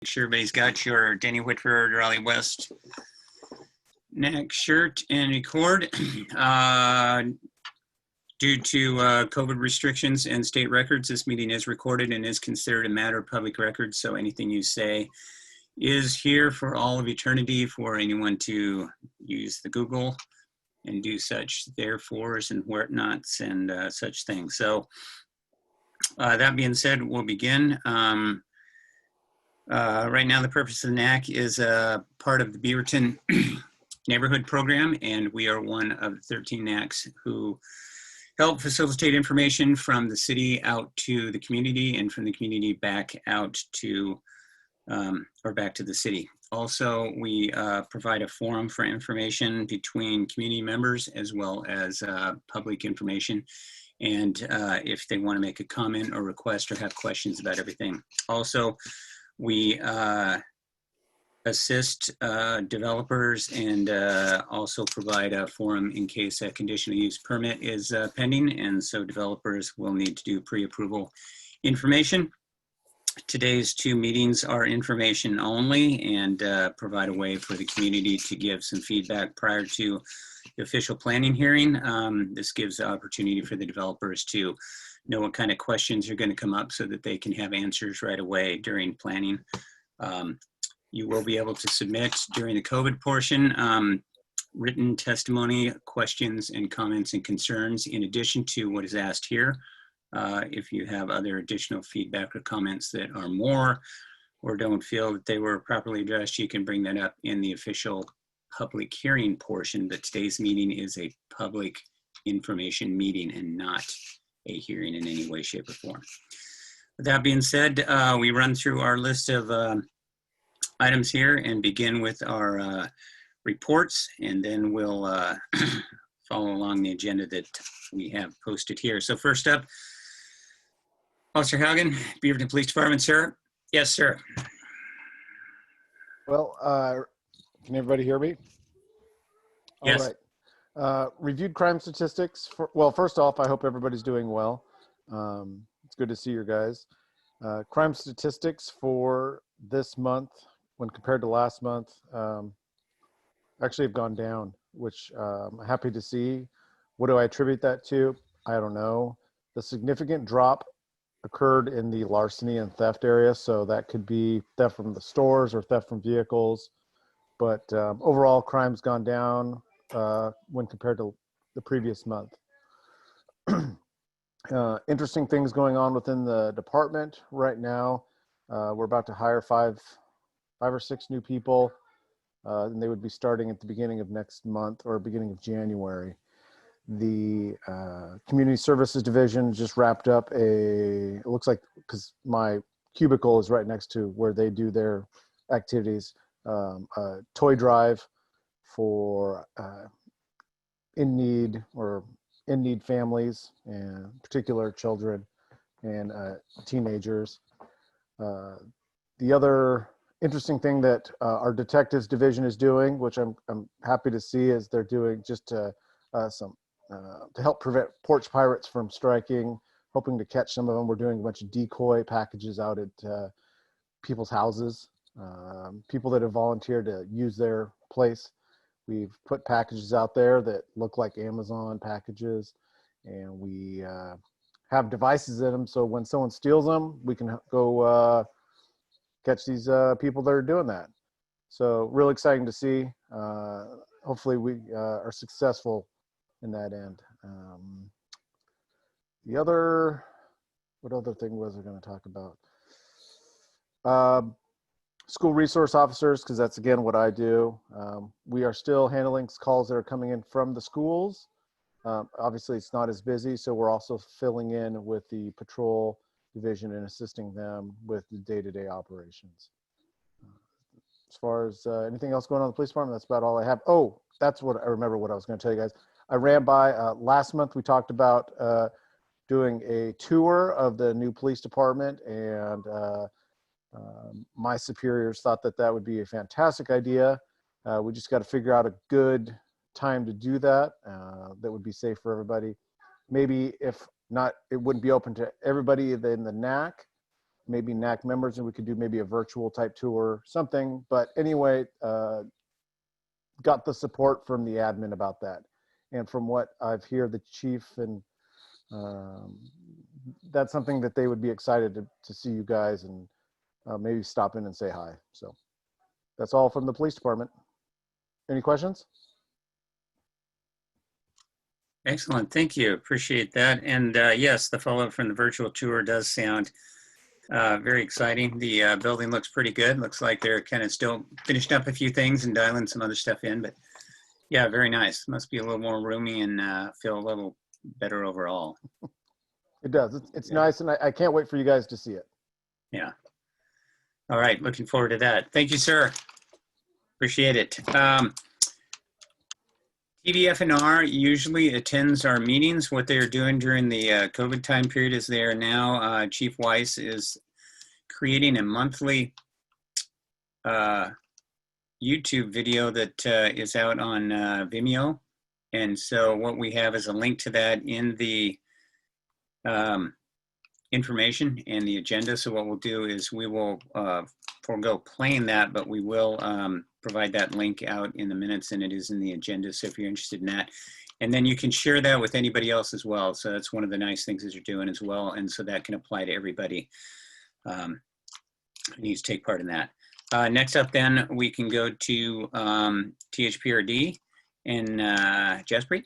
Sure everybody's got your Denney, Whitford, Raleigh West NAC shirt and record. Due to COVID restrictions and state records, this meeting is recorded and is considered a matter of public record. So anything you say is here for all of eternity for anyone to use the Google and do such therefores and whatnots and such things. So that being said, we'll begin. Right now, the purpose of the NAC is part of the Beaverton neighborhood program, and we are one of 13 NACs who help facilitate information from the city out to the community and from the community back out to, or back to the city. Also, we provide a forum for information between community members as well as public information. And if they want to make a comment or request or have questions about everything. Also, we assist developers and also provide a forum in case a conditional use permit is pending. And so developers will need to do pre-approval information. Today's two meetings are information only and provide a way for the community to give some feedback prior to the official planning hearing. This gives the opportunity for the developers to know what kind of questions are going to come up so that they can have answers right away during planning. You will be able to submit during the COVID portion written testimony, questions and comments and concerns in addition to what is asked here. If you have other additional feedback or comments that are more or don't feel that they were properly addressed, you can bring that up in the official public hearing portion. But today's meeting is a public information meeting and not a hearing in any way, shape, or form. With that being said, we run through our list of items here and begin with our reports, and then we'll follow along the agenda that we have posted here. So first up, Officer Haugen, Beaverton Police Department, sir. Yes, sir. Well, can everybody hear me? Yes. All right. Reviewed crime statistics. Well, first off, I hope everybody's doing well. It's good to see you guys. Crime statistics for this month, when compared to last month, actually have gone down, which I'm happy to see. What do I attribute that to? I don't know. The significant drop occurred in the larceny and theft area, so that could be theft from the stores or theft from vehicles. But overall, crime's gone down when compared to the previous month. Interesting things going on within the department right now. We're about to hire five or six new people, and they would be starting at the beginning of next month or beginning of January. The community services division just wrapped up it looks like, because my cubicle is right next to where they do their activities, a toy drive for in need families, and particular children and teenagers. The other interesting thing that our detectives division is doing, which I'm happy to see, is they're doing just to help prevent porch pirates from striking, hoping to catch some of them. We're doing a bunch of decoy packages out at people's houses, people that have volunteered to use their place. We've put packages out there that look like Amazon packages, and we have devices in them, so when someone steals them, we can go catch these people that are doing that. So really exciting to see. Hopefully we are successful in that end. What other thing was I going to talk about? School resource officers, because that's again what I do. We are still handling calls that are coming in from the schools. Obviously it's not as busy, so we're also filling in with the patrol division and assisting them with the day-to-day operations. As far as anything else going on in the police department, that's about all I have. Oh, that's what I remember what I was going to tell you guys. I ran by last month. We talked about doing a tour of the new police department, and my superiors thought that that would be a fantastic idea. We just got to figure out a good time to do that. That would be safe for everybody. Maybe if not, it wouldn't be open to everybody in the NAC. maybe NAC members, and we could do maybe a virtual type tour, something. But anyway, got the support from the admin about that. And from what I've heard the chief, and that's something that they would be excited to see you guys and maybe stop in and say hi. So that's all from the police department. Any questions? Excellent. Thank you. Appreciate that. And yes, the follow-up from the virtual tour does sound very exciting. The building looks pretty good. Looks like they're kind of still finishing up a few things and dialing some other stuff in, but yeah, very nice. Must be a little more roomy and feel a little better overall. It does. It's nice, and I can't wait for you guys to see it. Yeah. All right. Looking forward to that. Thank you, sir. Appreciate it. TVF&R usually attends our meetings. What they're doing during the COVID time period is they are now, Chief Weiss is creating a monthly YouTube video that is out on Vimeo. And so what we have is a link to that in the information and the agenda. So what we'll do is we will forego playing that, but we will provide that link out in the minutes, and it is in the agenda. So if you're interested in that, and then you can share that with anybody else as well. So that's one of the nice things that you're doing as well. And so that can apply to everybody who needs to take part in that. Next up then, we can go to THPRD and Jaspreet.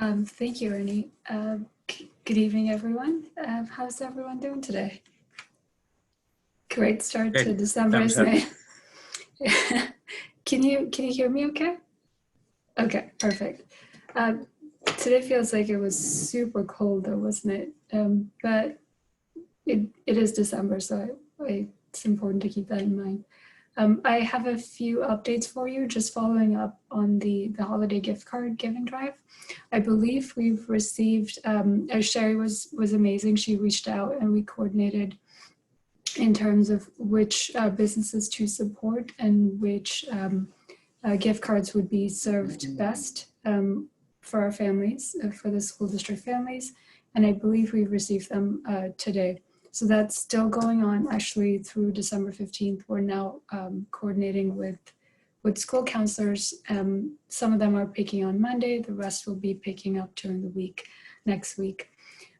Thank you, Ernie. Good evening, everyone. How's everyone doing today? Great start to December, isn't it? Can you hear me okay? Okay, perfect. Today feels like it was super cold though, wasn't it? But it is December, so it's important to keep that in mind. I have a few updates for you, just following up on the holiday gift card giving drive. I believe we've received, Sherry was amazing. She reached out and we coordinated in terms of which businesses to support and which gift cards would be served best for our families, for the school district families. And I believe we've received them today. So that's still going on actually through December 15th. We're now coordinating with school counselors. Some of them are picking on Monday. The rest will be picking up during the week, next week.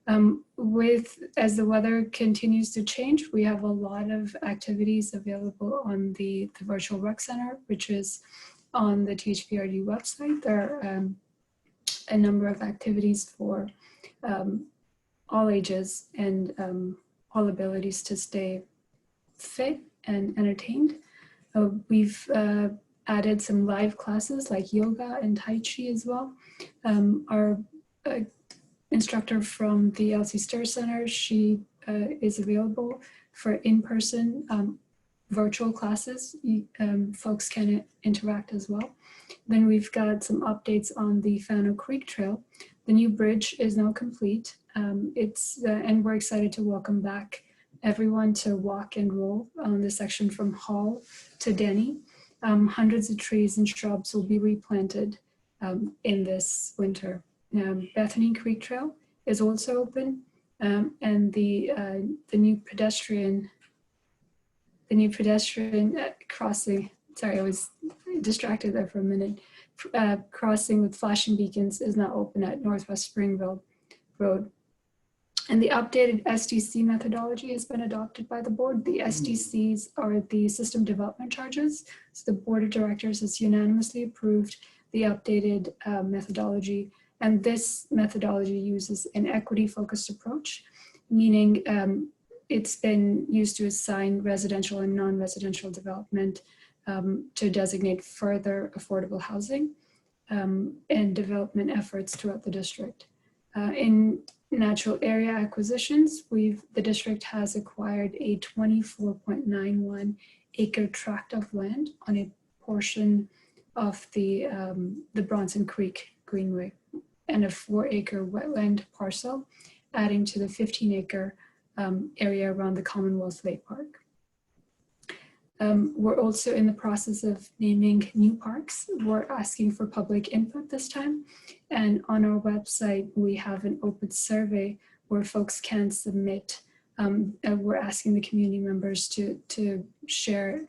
As the weather continues to change, we have a lot of activities available on the virtual rec center, which is on the THPRD website. There are a number of activities for all ages and all abilities to stay fit and entertained. We've added some live classes like yoga and Tai Chi as well. Our instructor from the LC Stir Center, she is available for in-person virtual classes. Folks can interact as well. Then we've got some updates on the Fano Creek Trail. The new bridge is now complete. And we're excited to welcome back everyone to walk and roll on the section from Hall to Denney. Hundreds of trees and shrubs will be replanted in this winter. Bethany Creek Trail is also open, and the new pedestrian crossing. Sorry, I was distracted there for a minute. Crossing with flashing beacons is now open at Northwest Springville Road. And the updated SDC methodology has been adopted by the board. The SDCs are the system development charges. So the board of directors has unanimously approved the updated methodology. And this methodology uses an equity-focused approach, meaning it's been used to assign residential and non-residential development to designate further affordable housing and development efforts throughout the district. In natural area acquisitions, the district has acquired a 24.91 acre tract of land on a portion of the Bronson Creek Greenway and a 4-acre wetland parcel, adding to the 15-acre area around the Commonwealth Lake Park. We're also in the process of naming new parks. We're asking for public input this time. And on our website, we have an open survey where folks can submit. We're asking the community members to share,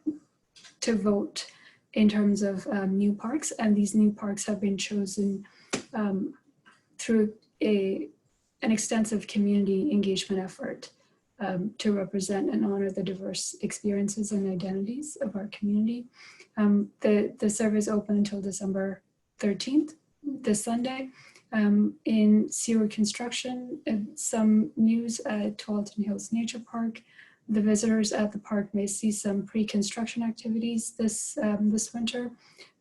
to vote in terms of new parks, and these new parks have been chosen through an extensive community engagement effort to represent and honor the diverse experiences and identities of our community. The survey is open until December 13th, this Sunday. In sewer construction, some news at Tualatin Hills Nature Park. The visitors at the park may see some pre-construction activities this winter.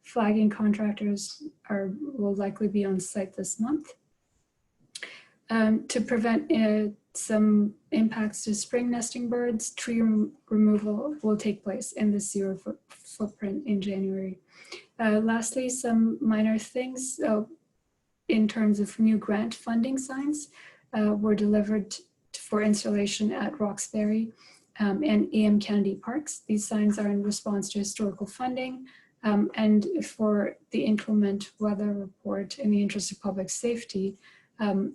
Flagging contractors will likely be on site this month. To prevent some impacts to spring nesting birds, tree removal will take place in the sewer footprint in January. Lastly, some minor things in terms of new grant funding signs were delivered for installation at Roxbury and AM Kennedy Parks. These signs are in response to historical funding and for the inclement weather report in the interest of public safety.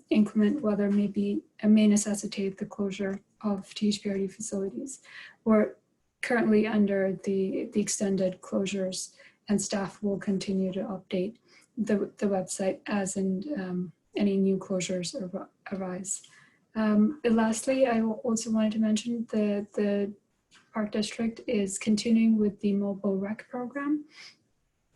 Inclement weather may necessitate the closure of THPRD facilities. We're currently under the extended closures, and staff will continue to update the website as any new closures arise. Lastly, I also wanted to mention the Park District is continuing with the mobile rec program.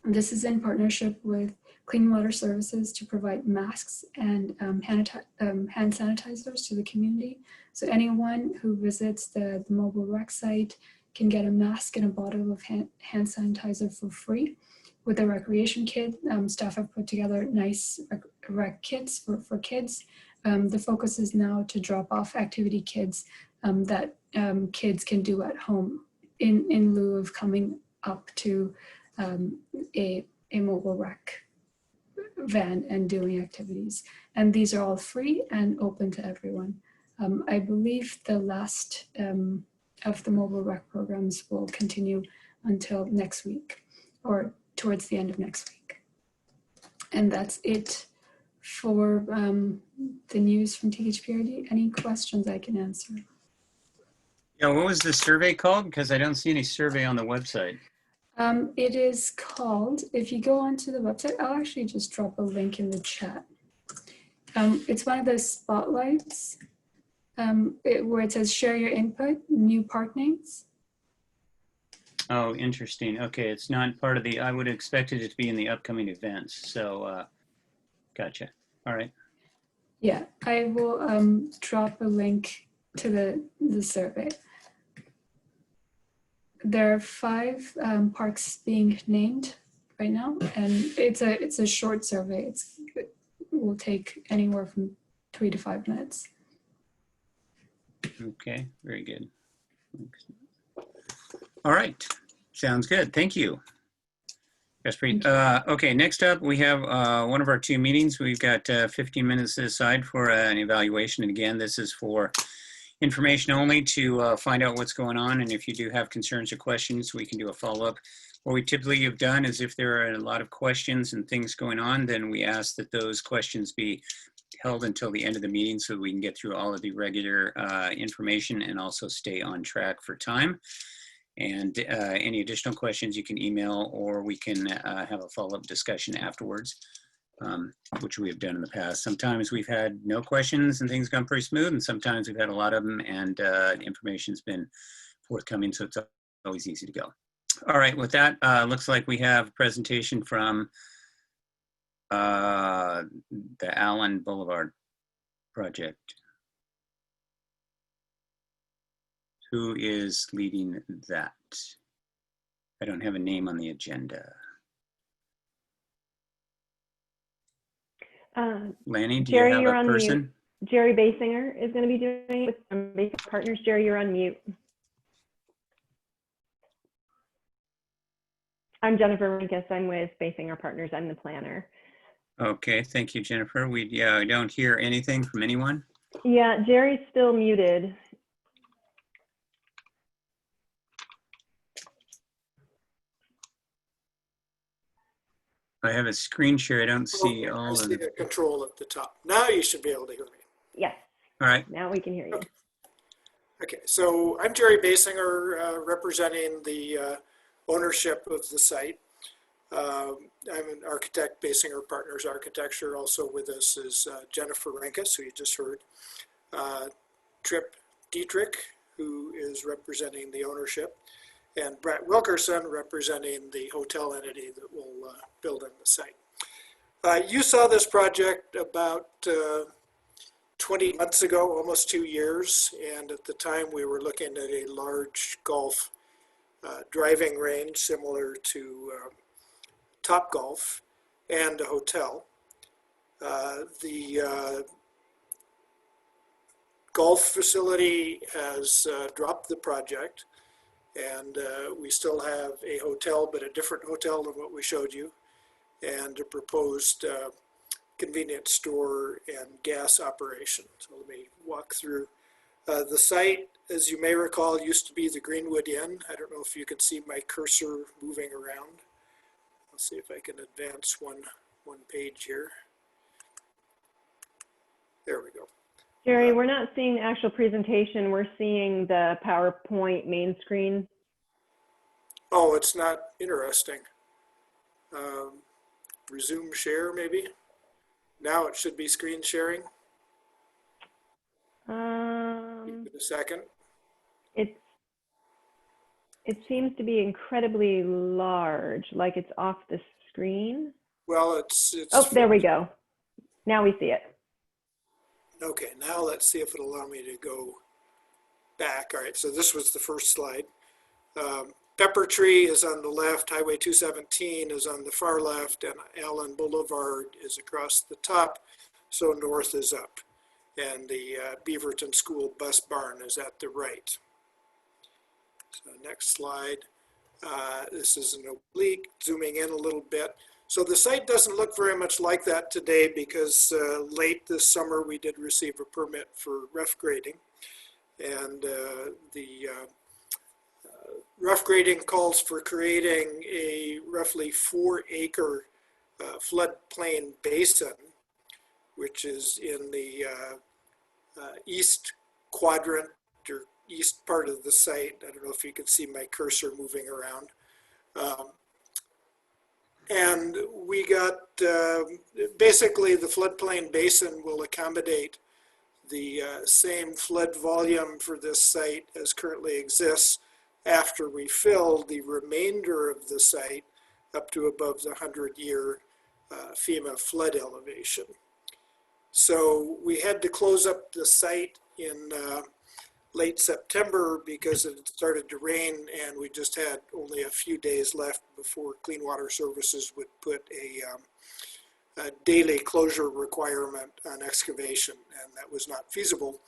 This is in partnership with Clean Water Services to provide masks and hand sanitizers to the community. So anyone who visits the mobile rec site can get a mask and a bottle of hand sanitizer for free. With a recreation kit, staff have put together nice rec kits for kids. The focus is now to drop off activity kits that kids can do at home in lieu of coming up to a mobile rec van and doing activities. And these are all free and open to everyone. I believe the last of the mobile rec programs will continue until next week or towards the end of next week. And that's it for the news from THPRD. Any questions I can answer? Yeah, what was the survey called? Because I don't see any survey on the website. It is called, if you go onto the website, I'll actually just drop a link in the chat. It's one of those spotlights where it says share your input, new park names. Oh, interesting. Okay, it's not part of the, I would have expected it to be in the upcoming events. So, gotcha. All right. Yeah, I will drop a link to the survey. There are 5 parks being named right now, and it's a short survey. It will take anywhere from 3 to 5 minutes. Okay, very good. All right, sounds good. Thank you. Jaspreet. Okay, next up we have one of our 2 meetings. We've got 15 minutes aside for an evaluation. And again, this is for information only to find out what's going on. And if you do have concerns or questions, we can do a follow-up. What we typically have done is if there are a lot of questions and things going on, then we ask that those questions be held until the end of the meeting so we can get through all of the regular information and also stay on track for time. And any additional questions you can email, or we can have a follow-up discussion afterwards, which we have done in the past. Sometimes we've had no questions and things gone pretty smooth, and sometimes we've had a lot of them and information's been forthcoming, so it's always easy to go. All right, with that, looks like we have a presentation from the Allen Blvd project. Who is leading that? I don't have a name on the agenda. Lanny, do Jerry, you have a person? Mute. Jerry Basinger is going to be doing it with some basic partners. Jerry, you're on mute. I'm Jennifer Rinkus. I'm with Basinger Partners. I'm the planner. Okay, thank you, Jennifer. I don't hear anything from anyone. Yeah, Jerry's still muted. I have a screen share. I don't see all I of see it. the control at the top. Now you should be able to hear me. Yes. All right. Now we can hear you. Okay, so I'm Jerry Basinger, representing the ownership of the site. I'm an architect, Basinger Partners Architecture. Also with us is Jennifer Renkus, who you just heard. Trip Dietrich, who is representing the ownership, and Brett Wilkerson, representing the hotel entity that will build in the site. You saw this project about 20 months ago, almost 2 years, and at the time we were looking at a large golf driving range similar to Top Golf and a hotel. The golf facility has dropped the project, and we still have a hotel, but a different hotel than what we showed you, and a proposed convenience store and gas operation. So let me walk through. The site, as you may recall, used to be the Greenwood Inn. I don't know if you can see my cursor moving around. I'll see if I can advance one page here. There we go. Jerry, we're not seeing the actual presentation. We're seeing the PowerPoint main screen. Oh, it's not interesting. Resume share, maybe? Now it should be screen sharing. Give it a second. It seems to be incredibly large, like it's off the screen. Well, it's Oh, there we go. Now we see it. Okay, now let's see if it'll allow me to go back. All right, so this was the first slide. Pepper Tree is on the left, Highway 217 is on the far left, and Allen Boulevard is across the top, so north is up. And the Beaverton School bus barn is at the right. So next slide. This is an oblique, zooming in a little bit. So the site doesn't look very much like that today because late this summer we did receive a permit for rough grading. And the rough grading calls for creating a roughly 4-acre floodplain basin, which is in the east quadrant or east part of the site. I don't know if you can see my cursor moving around. And we got, basically the floodplain basin will accommodate the same flood volume for this site as currently exists after we fill the remainder of the site up to above the 100-year FEMA flood elevation. So we had to close up the site in late September because it started to rain, and we just had only a few days left before Clean Water Services would put a daily closure requirement on excavation, and that was not feasible.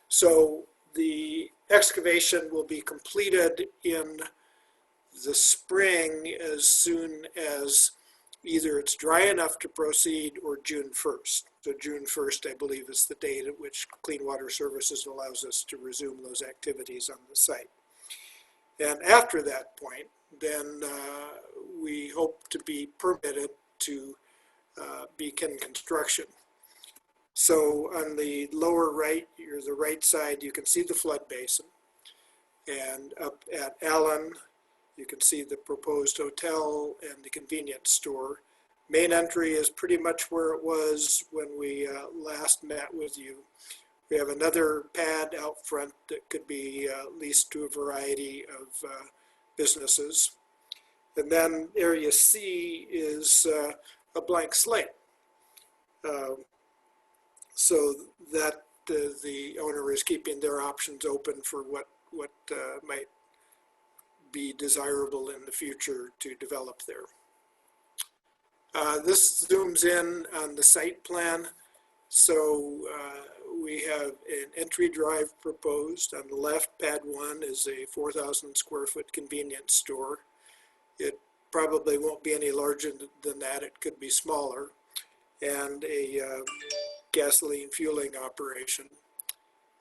So the excavation will be completed in the spring as soon as either it's dry enough to proceed or June 1st. So June 1st, I believe, is the date at which Clean Water Services allows us to resume those activities on the site. And after that point, then we hope to be permitted to begin construction. So on the lower right, or the right side, you can see the flood basin. And up at Allen, you can see the proposed hotel and the convenience store. Main entry is pretty much where it was when we last met with you. We have another pad out front that could be leased to a variety of businesses. And then area C is a blank slate. So that the owner is keeping their options open for what might be desirable in the future to develop there. This zooms in on the site plan. So we have an entry drive proposed. On the left, pad 1 is a 4,000 square foot convenience store. It probably won't be any larger than that. It could be smaller. And a gasoline fueling operation.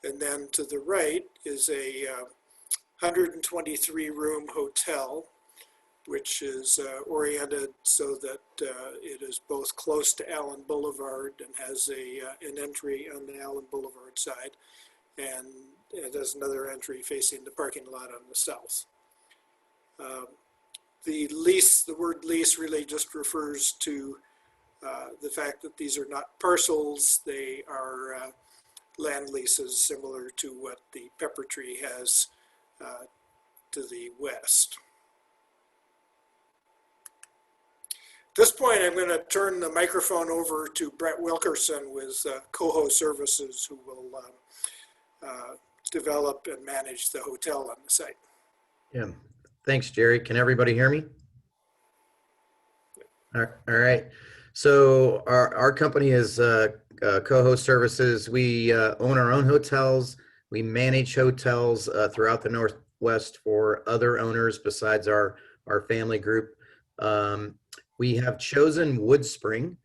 And then to the right is a 123 room hotel which is oriented so that it is both close to Allen Boulevard and has an entry on the Allen Boulevard side, and it has another entry facing the parking lot on the south. The word lease really just refers to the fact that these are not parcels, they are land leases similar to what the Pepper Tree has to the west. At this point, I'm going to turn the microphone over to Brett Wilkerson with Coho Services, who will develop and manage the hotel on the site. Yeah, thanks, Jerry. Can everybody hear me? All right. So our company is Coho Services. We own our own hotels. We manage hotels throughout the Northwest for other owners besides our family group. We have chosen Woodspring.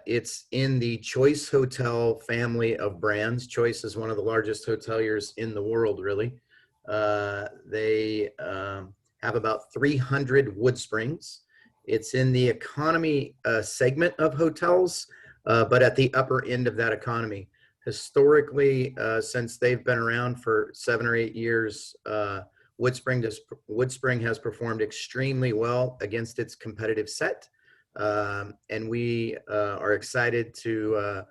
It's in the Choice Hotel family of brands. Choice is one of the largest hoteliers in the world, really. They have about 300 Woodsprings. It's in the economy segment of hotels, but at the upper end of that economy. Historically, since they've been around for 7 or 8 years, Woodspring has performed extremely well against its competitive set. And we are excited to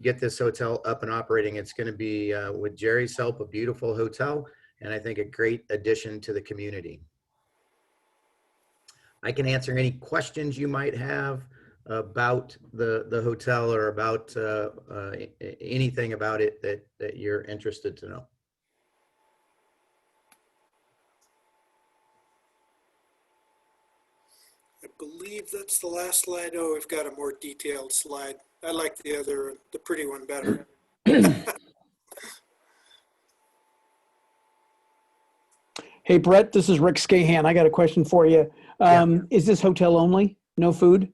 get this hotel up and operating. It's going to be, with Jerry's help, a beautiful hotel, and I think a great addition to the community. I can answer any questions you might have about the hotel or about anything about it that you're interested to know. I believe that's the last slide. Oh, we've got a more detailed slide. I like the pretty one better. Hey, Brett, this is Rick Scahan. I got a question for you. Is this hotel only? No food?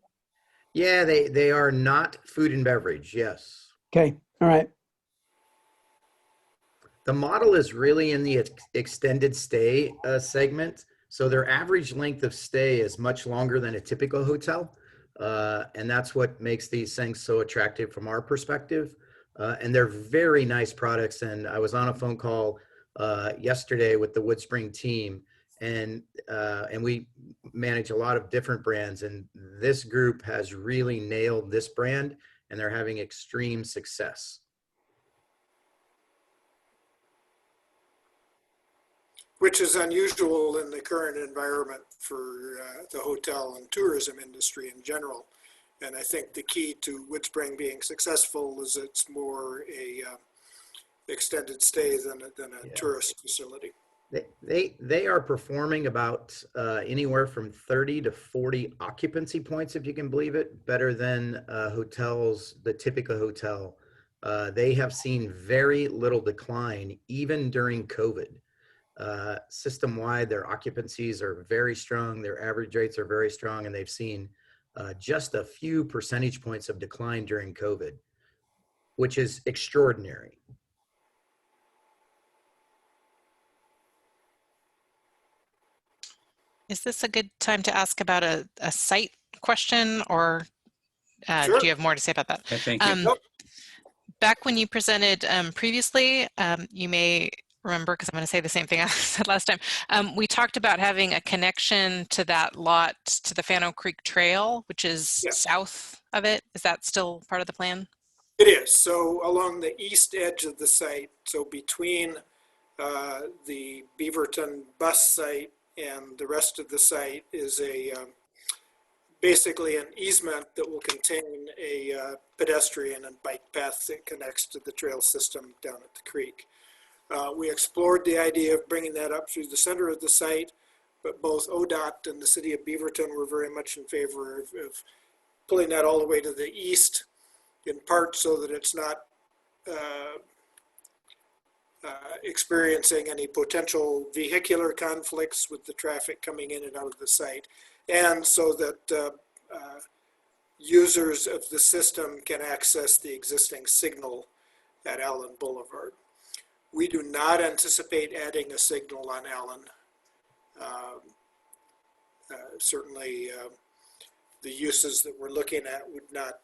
Yeah, they are not food and beverage. Yes. Okay. All right. The model is really in the extended stay segment. So their average length of stay is much longer than a typical hotel. And that's what makes these things so attractive from our perspective. And they're very nice products. And I was on a phone call yesterday with the Woodspring team, and we manage a lot of different brands. And this group has really nailed this brand, and they're having extreme success. Which is unusual in the current environment for the hotel and tourism industry in general. And I think the key to Woodspring being successful is it's more a extended stay than a tourist facility. They are performing about anywhere from 30 to 40 occupancy points, if you can believe it, better than hotels, the typical hotel. They have seen very little decline even during COVID. System-wide, their occupancies are very strong, their average rates are very strong, and they've seen just a few percentage points of decline during COVID, which is extraordinary. Is this a good time to ask about a site question, or Sure. do you have more to say about that? Okay, thank you. Nope. Back when you presented previously, you may remember, because I'm going to say the same thing I said last time, we talked about having a connection to that lot to the Fano Creek Trail, which is south of it. Is that still part of the plan? It is. So along the east edge of the site, so between the Beaverton bus site and the rest of the site is basically an easement that will contain a pedestrian and bike path that connects to the trail system down at the creek. We explored the idea of bringing that up through the center of the site, but both ODOT and the city of Beaverton were very much in favor of pulling that all the way to the east, in part so that it's not experiencing any potential vehicular conflicts with the traffic coming in and out of the site, and so that users of the system can access the existing signal at Allen Boulevard. We do not anticipate adding a signal on Allen. certainly the uses that we're looking at would not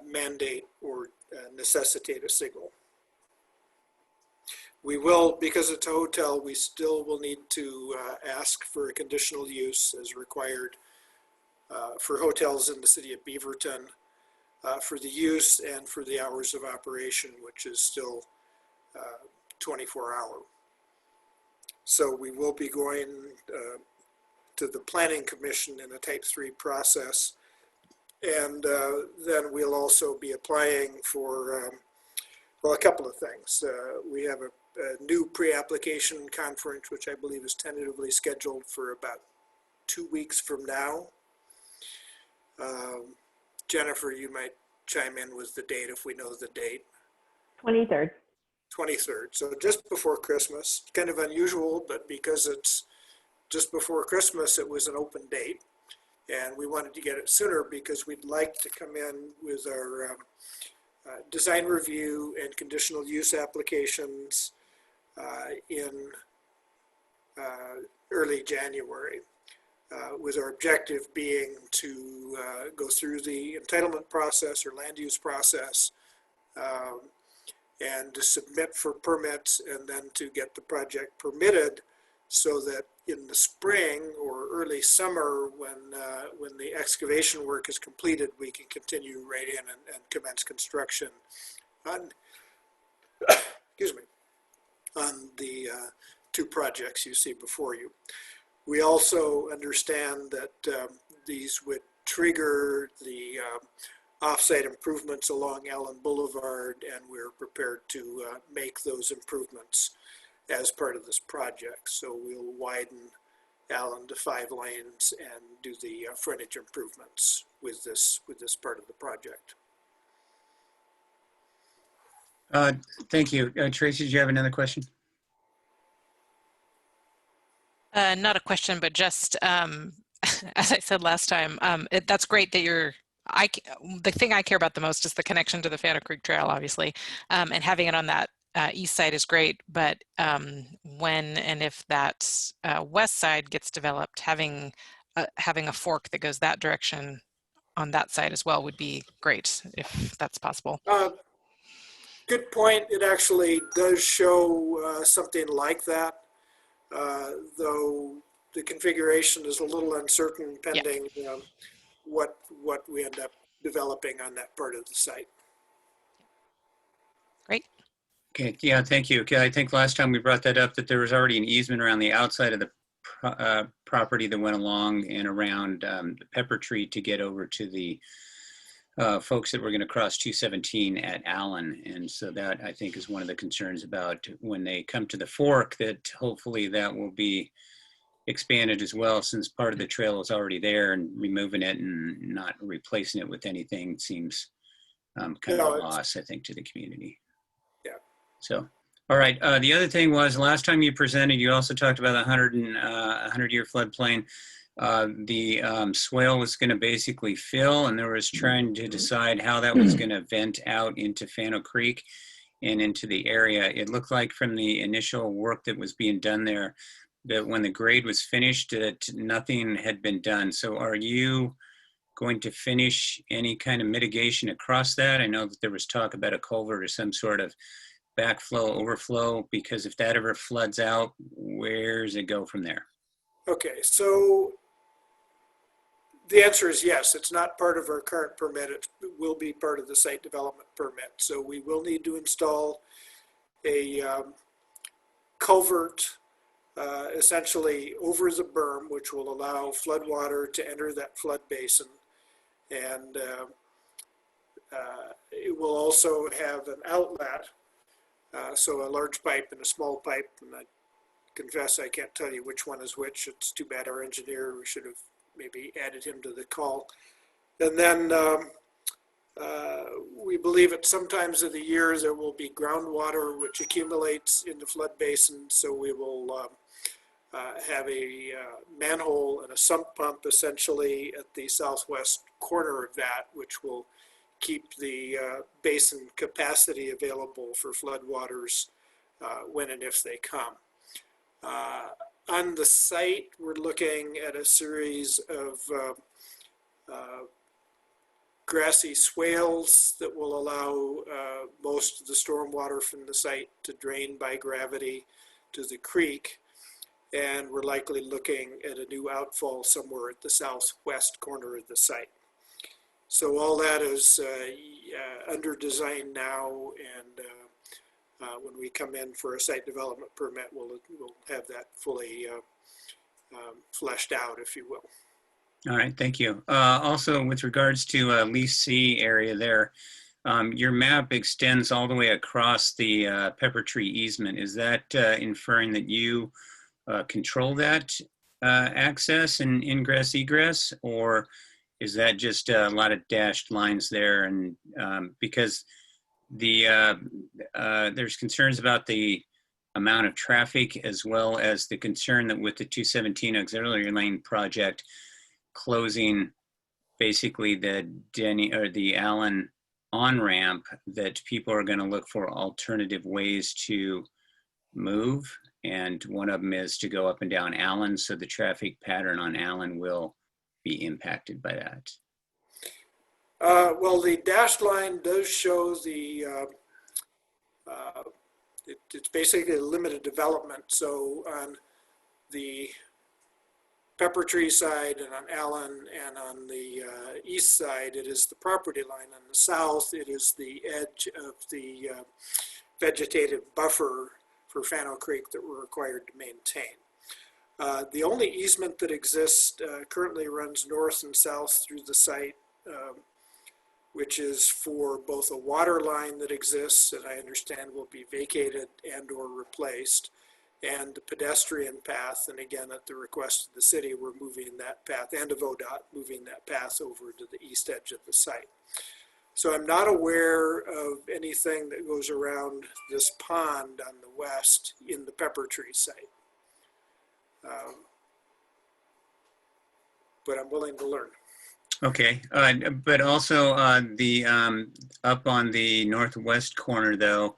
mandate or necessitate a signal. We will, because it's a hotel, we still will need to ask for a conditional use as required for hotels in the city of Beaverton for the use and for the hours of operation, which is still 24-hour. So we will be going to the Planning Commission in a Type 3 process. And then we'll also be applying for, well, a couple of things. We have a new pre-application conference, which I believe is tentatively scheduled for about 2 weeks from now. Jennifer, you might chime in with the date if we know the date. 23rd. 23rd, so just before Christmas. Kind of unusual, but because it's just before Christmas, it was an open date. And we wanted to get it sooner because we'd like to come in with our design review and conditional use applications in early January, with our objective being to go through the entitlement process or land use process and to submit for permits and then to get the project permitted so that in the spring or early summer when the excavation work is completed, we can continue right in and commence construction on, excuse me, on the two projects you see before you. We also understand that these would trigger the off-site improvements along Allen Boulevard, and we're prepared to make those improvements as part of this project. So we'll widen Allen to 5 lanes and do the frontage improvements with this part of the project. Thank you. Tracy, did you have another question? Not a question, but just as I said last time, that's great that the thing I care about the most is the connection to the Fano Creek Trail, obviously, and having it on that east side is great. But when and if that west side gets developed, having a fork that goes that direction on that side as well would be great, if that's possible. Good point. It actually does show something like that. Though the configuration is a little uncertain pending what we end up developing on that part of the site. Great. Okay, yeah, thank you. Okay, I think last time we brought that up that there was already an easement around the outside of the property that went along and around the pepper tree to get over to the folks that were going to cross 217 at Allen. And so that, I think, is one of the concerns about when they come to the fork, that hopefully that will be expanded as well, since part of the trail is already there, and removing it and not replacing it with anything seems kind of a loss, I think, to the community. Yeah. So, all right. The other thing was, last time you presented, you also talked about the 100-year floodplain. The swale was going to basically fill, and there was trying to decide how that was going to vent out into Fano Creek and into the area. It looked like from the initial work that was being done there that when the grade was finished, that nothing had been done. So are you going to finish any kind of mitigation across that? I know that there was talk about a culvert or some sort of backflow, overflow, because if that ever floods out, where does it go from there? Okay, so the answer is yes. It's not part of our current permit. It will be part of the site development permit. So we will need to install a culvert essentially over the berm, which will allow floodwater to enter that flood basin. And it will also have an outlet, so a large pipe and a small pipe. And I confess I can't tell you which one is which. It's too bad our engineer, we should have maybe added him to the call. And then we believe at some times of the year there will be groundwater which accumulates in the flood basin. So we will have a manhole and a sump pump essentially at the southwest corner of that, which will keep the basin capacity available for floodwaters when and if they come. On the site, we're looking at a series of grassy swales that will allow most of the stormwater from the site to drain by gravity to the creek. And we're likely looking at a new outfall somewhere at the southwest corner of the site. So all that is under design now, and when we come in for a site development permit, we'll have that fully fleshed out, if you will. All right, thank you. Also, with regards to Lease C area there, your map extends all the way across the pepper tree easement. Is that inferring that you control that access and ingress egress, or is that just a lot of dashed lines there? And because there's concerns about the amount of traffic, as well as the concern that with the 217 auxiliary lane project closing basically the Denney or the Allen on-ramp, that people are going to look for alternative ways to move. And one of them is to go up and down Allen, so the traffic pattern on Allen will be impacted by that. Well, the dashed line does show the, it's basically a limited development. So on the Pepper Tree side and on Allen and on the east side, it is the property line. On the south, it is the edge of the vegetative buffer for Fano Creek that we're required to maintain. The only easement that exists currently runs north and south through the site, which is for both a water line that exists that I understand will be vacated and or replaced, and the pedestrian path. And again, at the request of the city, we're moving that path, and of ODOT, moving that path over to the east edge of the site. So I'm not aware of anything that goes around this pond on the west in the Pepper Tree site. But I'm willing to learn. Okay, but also the up on the northwest corner though,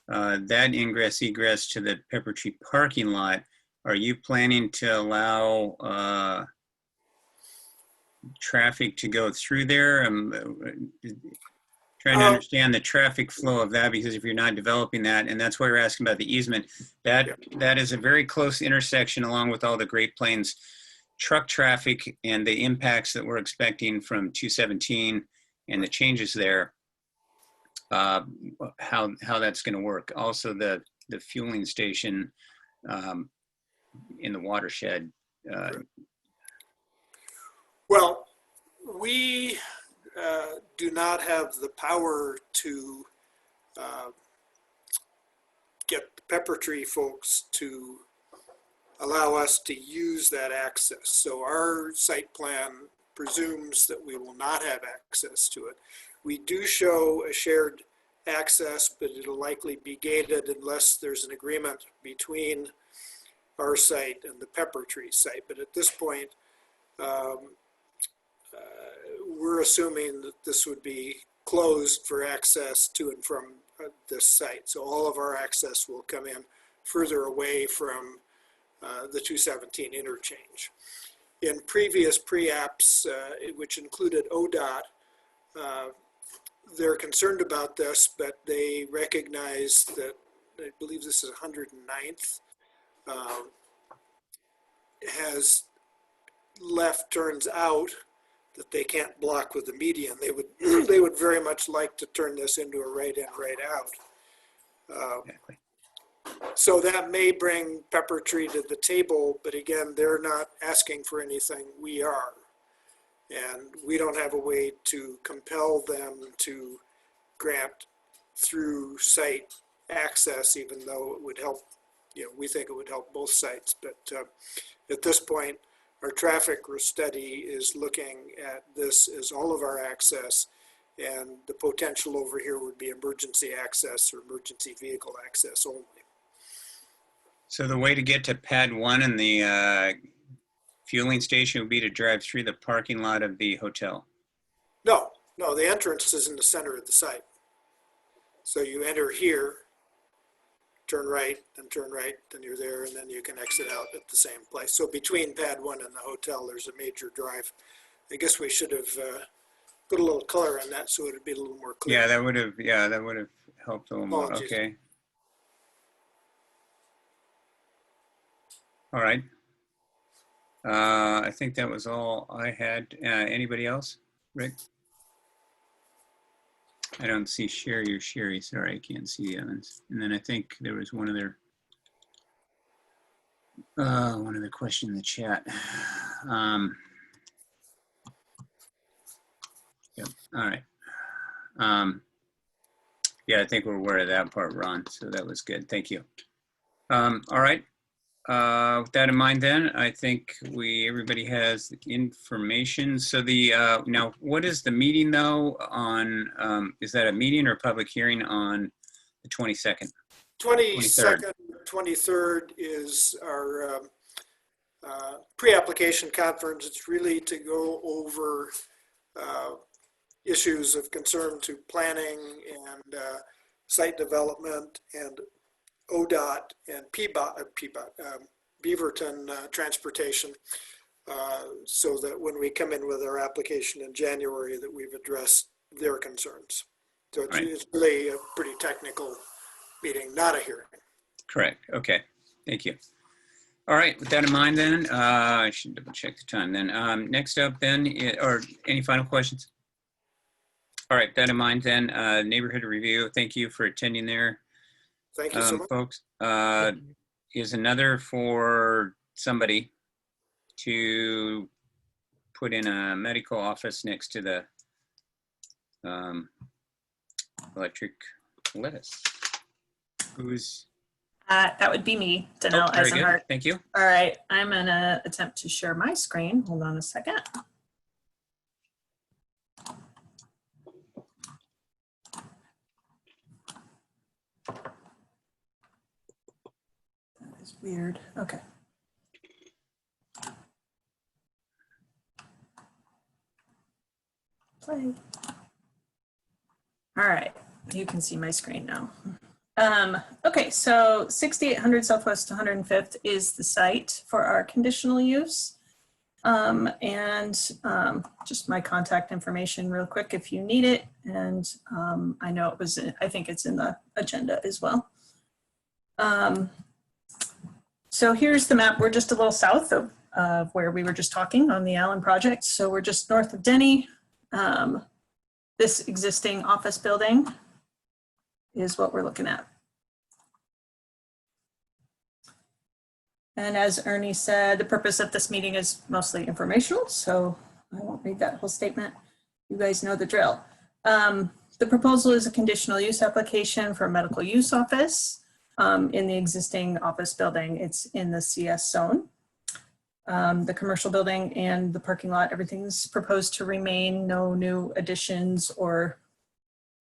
that ingress egress to the Pepper Tree parking lot, are you planning to allow traffic to go through there? Trying to understand the traffic flow of that, because if you're not developing that, and that's why we're asking about the easement, that is a very close intersection along with all the Great Plains truck traffic and the impacts that we're expecting from 217 and the changes there, how that's going to work. Also the fueling station in the watershed. Well, we do not have the power to get the Pepper Tree folks to allow us to use that access. So our site plan presumes that we will not have access to it. We do show a shared access, but it'll likely be gated unless there's an agreement between our site and the Pepper Tree site. But at this point, we're assuming that this would be closed for access to and from this site. So all of our access will come in further away from the 217 interchange. In previous pre-apps, which included ODOT, they're concerned about this, but they recognize that, I believe this is 109th, has left turns out that they can't block with the median. They would very much like to turn this into a right in, right out. Exactly. So that may bring Pepper Tree to the table, but again, they're not asking for anything, we are. And we don't have a way to compel them to grant through site access, even though it would help, we think it would help both sites. But at this point, our traffic study is looking at this as all of our access, and the potential over here would be emergency access or emergency vehicle access only. So the way to get to pad 1 and the fueling station would be to drive through the parking lot of the hotel? No, the entrance is in the center of the site. So you enter here, turn right, then you're there, and then you can exit out at the same place. So between pad 1 and the hotel, there's a major drive. I guess we should have put a little color on that so it'd be a little more clear. Yeah, that would have helped a little more. Apologies. Okay. All right. I think that was all I had. Anybody else? Rick? I don't see Sherry or Sherry. Sorry, I can't see Evans. And then I think there was one other question in the chat. Yep. All right. Yeah, I think we're aware of that part, Ron. So that was good. Thank you. All right. With that in mind, then I think everybody has information. So now, what is the meeting though? On is that a meeting or a public hearing on the 22nd? 22nd, 23rd is our pre-application conference. It's really to go over issues of concern to planning and site development and ODOT and Beaverton transportation, so that when we come in with our application in January, that we've addressed their concerns. So it's really a pretty technical meeting, not a hearing. Correct. Okay. Thank you. All right. With that in mind, then I should double check the time. Then next up, then, or any final questions? All right. With that in mind, then neighborhood review. Thank you for attending there. Thank you so much. Folks, is another for somebody to put in a medical office next to the electric lettuce. Who's? That would be me, Donnell Very good. Eisenhart. Thank you. All right, I'm gonna attempt to share my screen. Hold on a second. That is weird. Okay. Play. All right, you can see my screen now. Okay, so 6800 Southwest 105th is the site for our conditional use. Just my contact information real quick if you need it. And I know it was, I think it's in the agenda as well. So here's the map. We're just a little south of where we were just talking on the Allen project. So we're just north of Denney. This existing office building is what we're looking at. And as Ernie said, the purpose of this meeting is mostly informational, so I won't read that whole statement. You guys know the drill. The proposal is a conditional use application for a medical use office in the existing office building. It's in the CS zone. The commercial building and the parking lot, everything's proposed to remain. No new additions or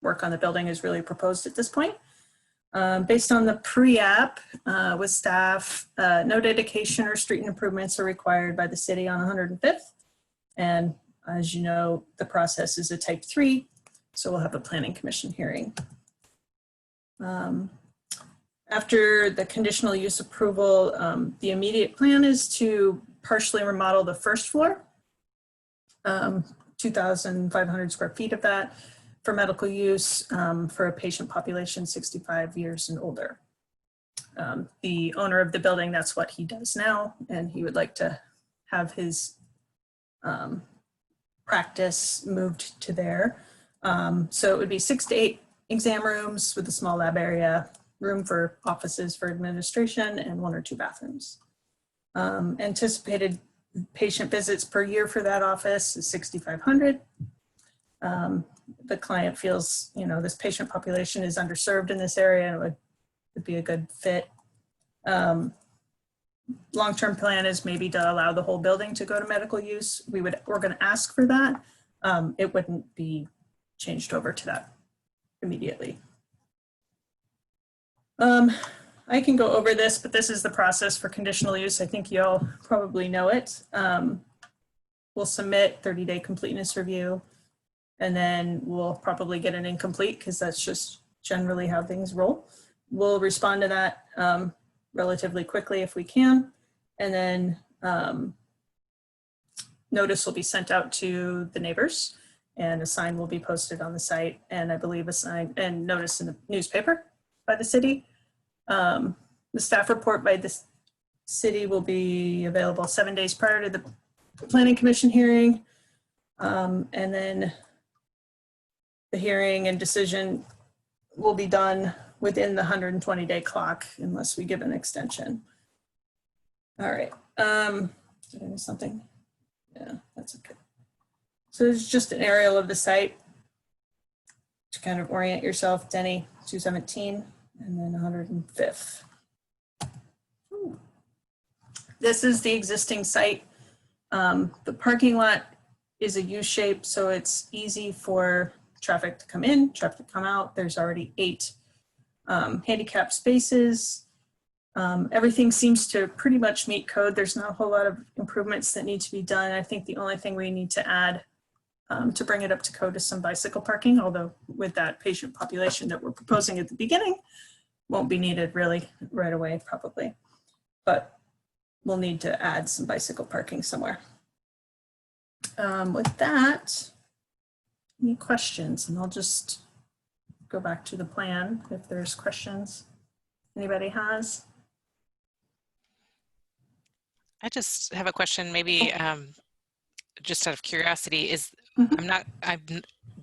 work on the building is really proposed at this point. Based on the pre-app with staff, no dedication or street improvements are required by the city on 105th. And as you know, the process is a type 3, so we'll have a planning commission hearing. After the conditional use approval, the immediate plan is to partially remodel the first floor, 2,500 square feet of that, for medical use for a patient population 65 years and older. The owner of the building, that's what he does now, and he would like to have his practice moved to there. So it would be 6 to 8 exam rooms with a small lab area, room for offices for administration, and 1 or 2 bathrooms. Anticipated patient visits per year for that office is 6,500. The client feels, you know, this patient population is underserved in this area and it would be a good fit. Long-term plan is maybe to allow the whole building to go to medical use. We're going to ask for that. It wouldn't be changed over to that immediately. I can go over this, but this is the process for conditional use. I think you all probably know it. We'll submit 30-day completeness review. And then we'll probably get an incomplete because that's just generally how things roll. we'll respond to that relatively quickly if we can. And then notice will be sent out to the neighbors, and a sign will be posted on the site, and I believe a sign and notice in the newspaper by the city. The staff report by the city will be available 7 days prior to the Planning Commission hearing. And then the hearing and decision will be done within the 120-day clock unless we give an extension. All right. Did I miss something? Yeah, that's okay. So it's just an aerial of the site to kind of orient yourself. Denney, 217, and then 105th. This is the existing site. The parking lot is a U shape, so it's easy for traffic to come in, traffic to come out. There's already 8 handicap spaces. Everything seems to pretty much meet code. There's not a whole lot of improvements that need to be done. I think the only thing we need to add to bring it up to code is some bicycle parking, although with that patient population that we're proposing at the beginning, won't be needed really right away probably, but we'll need to add some bicycle parking somewhere. With that, any questions? And I'll just go back to the plan if there's questions anybody has. I just have a question, maybe just out of curiosity, is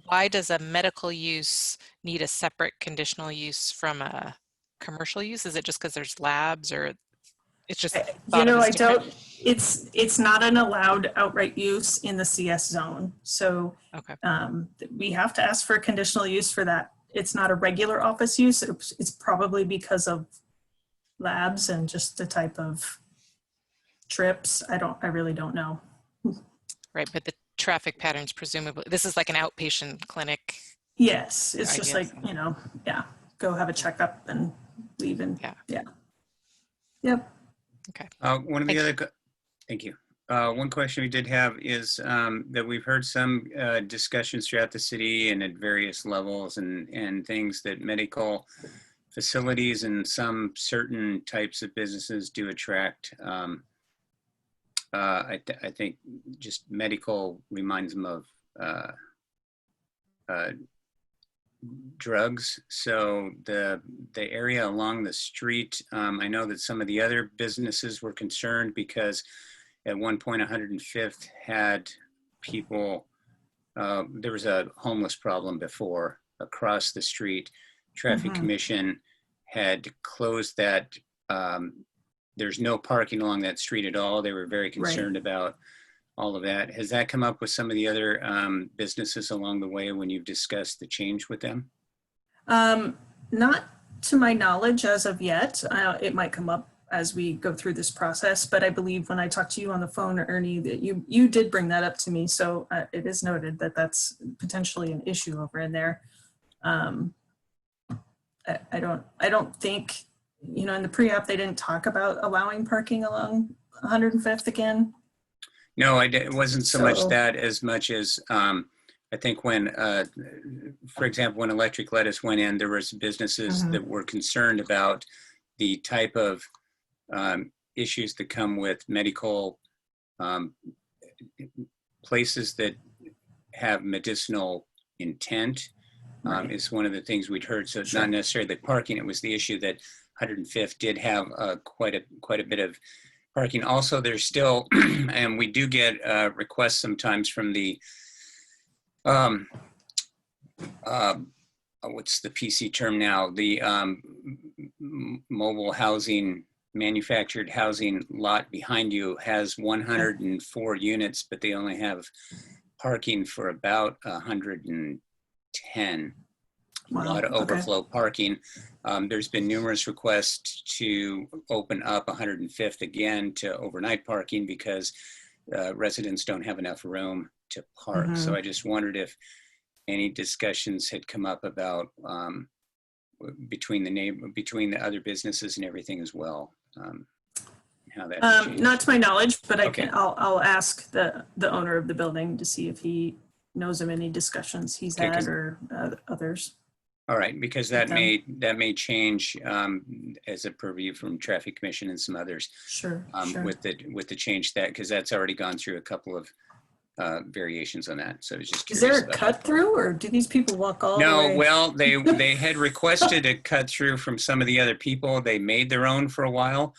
why does a medical use need a separate conditional use from a commercial use? Is it just because there's labs, or it's just, you know, it's not an allowed outright use in the CS zone. So okay. We have to ask for a conditional use for that. It's not a regular office use. It's probably because of labs and just the type of trips. I really don't know. Right, but the traffic patterns presumably, this is like an outpatient clinic. Yes, it's just like, you know, yeah, go have a checkup and leave and yeah. Yep. Okay. One of the other, thank you. One question we did have is that we've heard some discussions throughout the city and at various levels and things that medical facilities and some certain types of businesses do attract. I think just medical reminds them of drugs. So the area along the street, I know that some of the other businesses were concerned because at one point 105th had people, there was a homeless problem before across the street. Traffic Commission had closed that. There's no parking along that street at all. They were very concerned about all of that. Has that come up with some of the other businesses along the way when you've discussed the change with them? Not to my knowledge as of yet. It might come up as we go through this process, but I believe when I talked to you on the phone, Ernie, that you did bring that up to me. So it is noted that that's potentially an issue over in there. I don't think, you know, in the pre-app, they didn't talk about allowing parking along 105th again. No, it wasn't so much that as much as I think when, for example, when Electric Lettuce went in, there was businesses that were concerned about the type of issues that come with medical places that have medicinal intent. Is one of the things we'd heard. So it's not necessarily the parking, it was the issue that 105th did have quite a bit of parking. Also, there's still, and we do get requests sometimes from the, what's the PC term now? The mobile housing, manufactured housing lot behind you has 104 units, but they only have parking for about 110. Wow. A lot of overflow parking. There's been numerous requests to open up 105th again to overnight parking because residents don't have enough room to park. So I just wondered if any discussions had come up about between the other businesses and everything as well. How that not to my knowledge, but I'll ask the owner of the building to see if he knows of any discussions he's had or others. All right, because that may change as a purview from Traffic Commission and some others Sure. with the change that, because that's already gone through a couple of variations on that. So I was just Is curious there a about cut through, or do these people walk all the No, way? well, they had requested a cut through from some of the other people. They made their own for a while.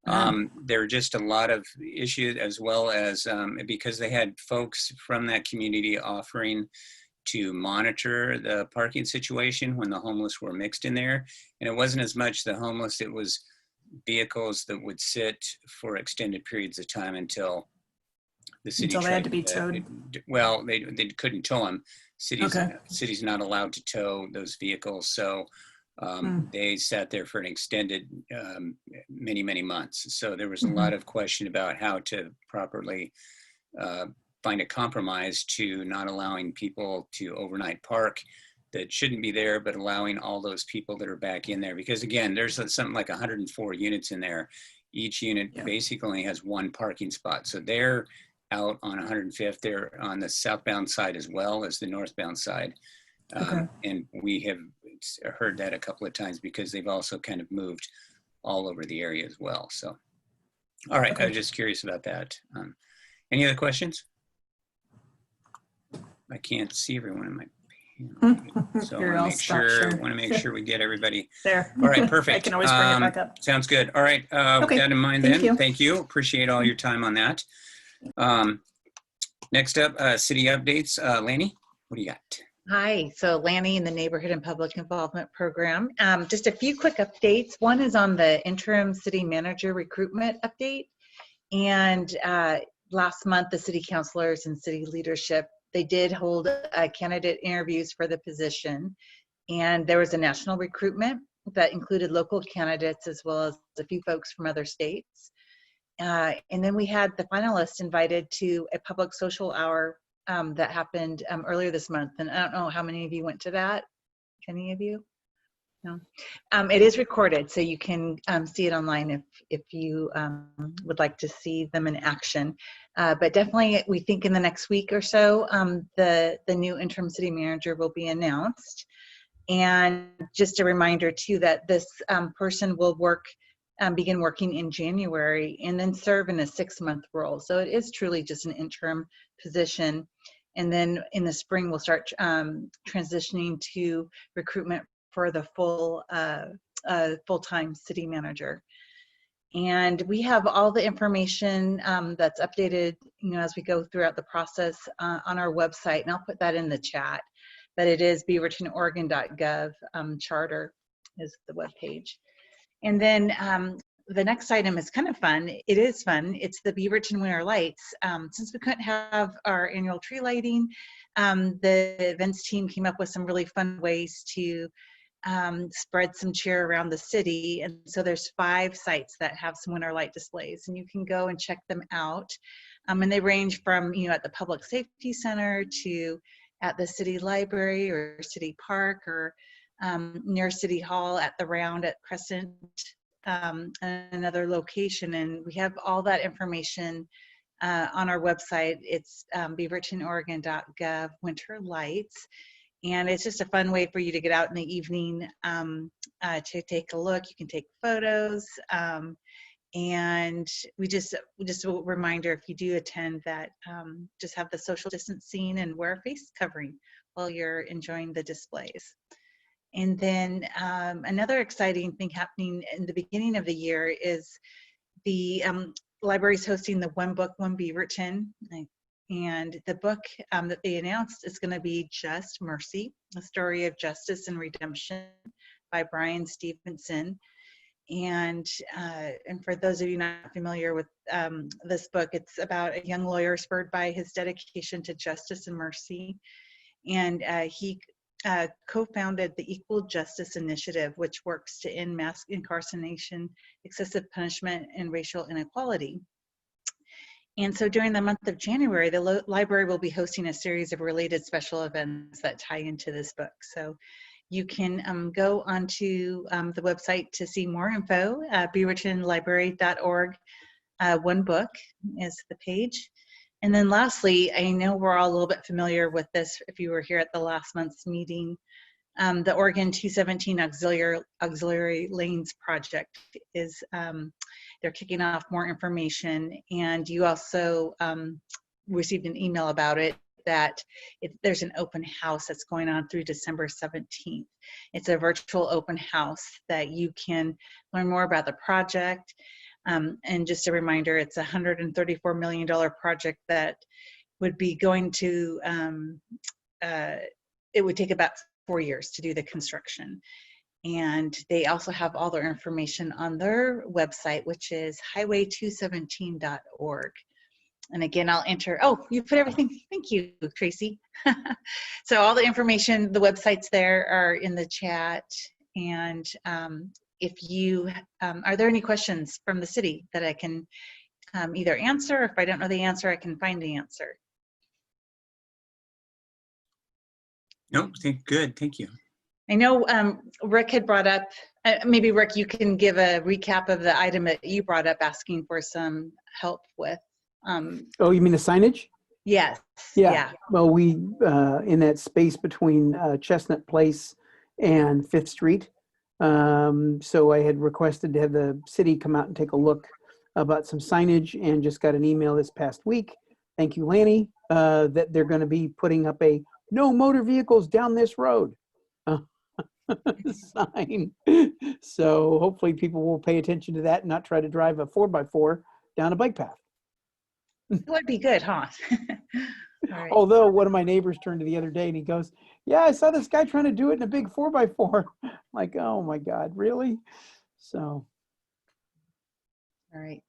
There were just a lot of issues, as well as because they had folks from that community offering to monitor the parking situation when the homeless were mixed in there. And it wasn't as much the homeless, it was vehicles that would sit for extended periods of time until the city Until they had to be towed. Well, they couldn't tow them. Okay. City's not allowed to tow those vehicles. So they sat there for an extended many months. So there was a lot of question about how to properly find a compromise to not allowing people to overnight park that shouldn't be there, but allowing all those people that are back in there. Because again, there's something like 104 units in there. Each unit basically only has one parking spot. So they're out on 105th. They're on the southbound side as well as the northbound side. And we have heard that a couple of times because they've also kind of moved all over the area as well. So, all right, I was just curious about that. Any other questions? I can't see everyone in my panel, so I want to make sure we get everybody there. All right, perfect. I can always bring it back up. Sounds good. All right, with that in mind, then, thank you. Appreciate all your time on that. Next up, city updates. Lanny, what do you got? Hi, so Lanny in the Neighborhood and Public Involvement Program. Just a few quick updates. One is on the interim city manager recruitment update. And last month, the city councilors and city leadership, they did hold candidate interviews for the position. And there was a national recruitment that included local candidates as well as a few folks from other states. And then we had the finalists invited to a public social hour that happened earlier this month. And I don't know how many of you went to that. Any of you? No. It is recorded, so you can see it online if you would like to see them in action. But definitely, we think in the next week or so, the new interim city manager will be announced. And just a reminder too that this person will begin working in January and then serve in a 6-month role. So it is truly just an interim position. And then in the spring, we'll start transitioning to recruitment for the full-time city manager. And we have all the information that's updated, as we go throughout the process on our website, and I'll put that in the chat. But it is beavertonoregon.gov charter is the webpage. And then the next item is kind of fun. It is fun. It's the Beaverton Winter Lights. Since we couldn't have our annual tree lighting, the events team came up with some really fun ways to spread some cheer around the city. And so there's 5 sites that have some winter light displays, and you can go and check them out. And they range from, at the Public Safety Center to at the City Library or City Park or near City Hall at the Round at Crescent, another location. And we have all that information on our website. It's beavertonoregon.gov winter lights. And it's just a fun way for you to get out in the evening to take a look. You can take photos. And just a reminder, if you do attend, that just have the social distancing and wear a face covering while you're enjoying the displays. And then another exciting thing happening in the beginning of the year is the library's hosting the One Book, One Beaverton. And the book that they announced is going to be Just Mercy, a story of justice and redemption by Brian Stevenson. And for those of you not familiar with this book, it's about a young lawyer spurred by his dedication to justice and mercy. And he co-founded the Equal Justice Initiative, which works to end mass incarceration, excessive punishment, and racial inequality. And so during the month of January, the library will be hosting a series of related special events that tie into this book. So you can go onto the website to see more info. beavertonlibrary.org. One Book is the page. And then lastly, I know we're all a little bit familiar with this if you were here at the last month's meeting, The Oregon 217 Auxiliary Lanes Project is, they're kicking off more information, and you also received an email about it, that there's an open house that's going on through December 17th. It's a virtual open house that you can learn more about the project. And just a reminder, it's a $134 million project that would be going to, it would take about 4 years to do the construction. And they also have all their information on their website, which is highway217.org. And again, I'll enter, oh, you put everything, thank you, Tracy. So all the information, the websites there are in the chat. And if you, are there any questions from the city that I can either answer? If I don't know the answer, I can find the answer. Nope, good, thank you. I know Rick had brought up, maybe Rick, you can give a recap of the item that you brought up asking for some help with. Oh, you mean the signage? Yes. Yeah. Well, we, in that space between Chestnut Place and 5th Street. So I had requested to have the city come out and take a look about some signage, and just got an email this past week. Thank you, Lanny, that they're going to be putting up a no motor vehicles down this road sign. So hopefully people will pay attention to that and not try to drive a 4x4 down a bike path. That would be good, huh? All right. Although one of my neighbors turned to the other day and he goes, yeah, I saw this guy trying to do it in a big 4x4. Like, oh my God, really? So. All right.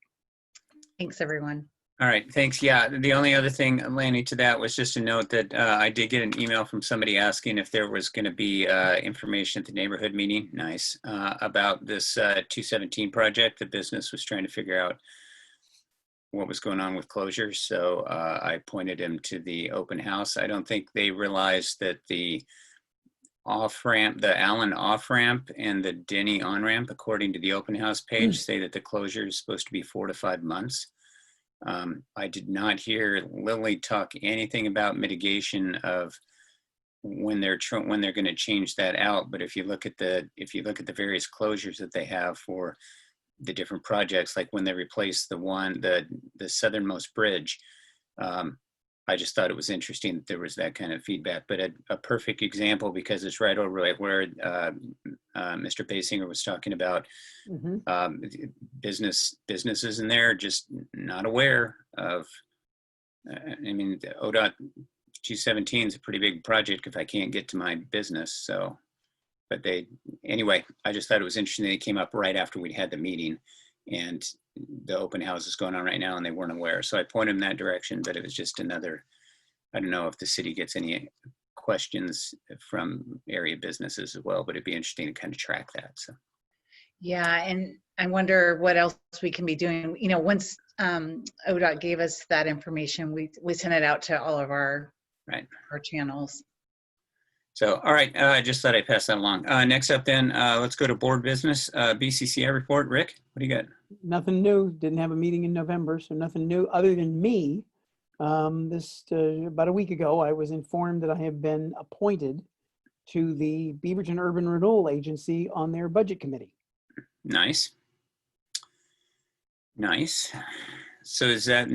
Thanks, everyone. All right, thanks. Yeah, the only other thing, Lanny, to that was just a note that I did get an email from somebody asking if there was going to be information at the neighborhood meeting, nice, about this 217 project. The business was trying to figure out what was going on with closures. So I pointed him to the open house. I don't think they realized that the off-ramp, the Allen off-ramp and the Denney on-ramp, according to the open house page, say that the closure is supposed to be 4 to 5 months. I did not hear Lily talk anything about mitigation of when they're going to change that out. But if you look at the various closures that they have for the different projects, like when they replaced the southernmost bridge, I just thought it was interesting that there was that kind of feedback. But a perfect example, because it's right over right where Mr. Basinger was talking about, businesses in there just not aware of. I mean, the ODOT 217 is a pretty big project if I can't get to my business. So, but anyway, I just thought it was interesting that it came up right after we had the meeting, and the open house is going on right now and they weren't aware. So I pointed them that direction, but it was just another, I don't know if the city gets any questions from area businesses as well, but it'd be interesting to kind of track that. So. Yeah, and I wonder what else we can be doing. You know, once ODOT gave us that information, we sent it out to all of our channels. So, all right, I just thought I'd pass that along. Next up then, let's go to board business. BCCI report. Rick, what do you got? Nothing new. Didn't have a meeting in November, so nothing new other than me. About a week ago, I was informed that I have been appointed to the Beaverton Urban Renewal Agency on their budget committee. Nice. Nice. So is that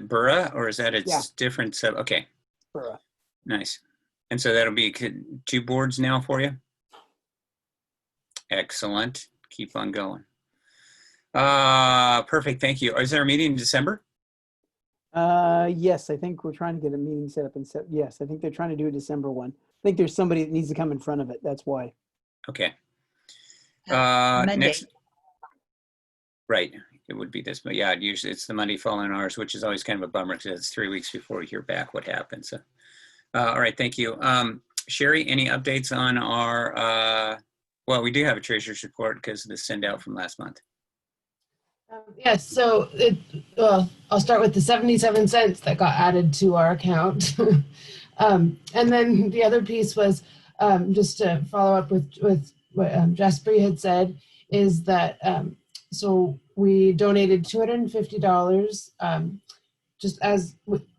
Borough, or is that its different sub? Okay. Borough. Nice. And so that'll be 2 boards now for you? Excellent. Keep on going. Perfect. Thank you. Is there a meeting in December? Yes, I think we're trying to get a meeting set up yes, I think they're trying to do a December one. I think there's somebody that needs to come in front of it. That's why. Okay. Monday. Next. Right. It would be this, but yeah, usually it's the Monday following ours, which is always kind of a bummer because it's 3 weeks before we hear back what happened. So, all right. Thank you. Sherry, any updates on our, well, we do have a treasurer's report because of the send out from last month. Yes, so I'll start with the 77 cents that got added to our account. And then the other piece was just to follow up with what Jaspreet had said, is that so we donated $250, just as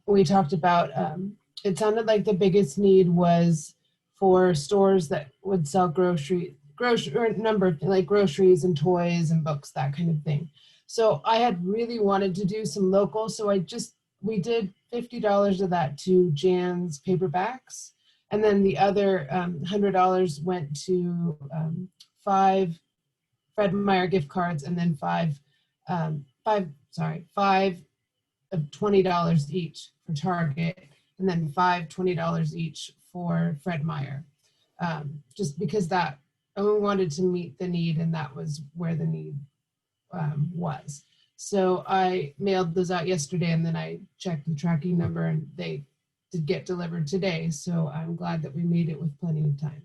we talked about. It sounded like the biggest need was for stores that would sell grocery or number like groceries and toys and books, that kind of thing. So I had really wanted to do some local, so we did $50 of that to Jan's paperbacks, and then the other $100 went to 5 Fred Meyer gift cards, and then five of $20 each for Target, and then $5 $20 each for Fred Meyer, just because that we wanted to meet the need, and that was where the need was. So I mailed those out yesterday, and then I checked the tracking number, and they did get delivered today. So I'm glad that we made it with plenty of time.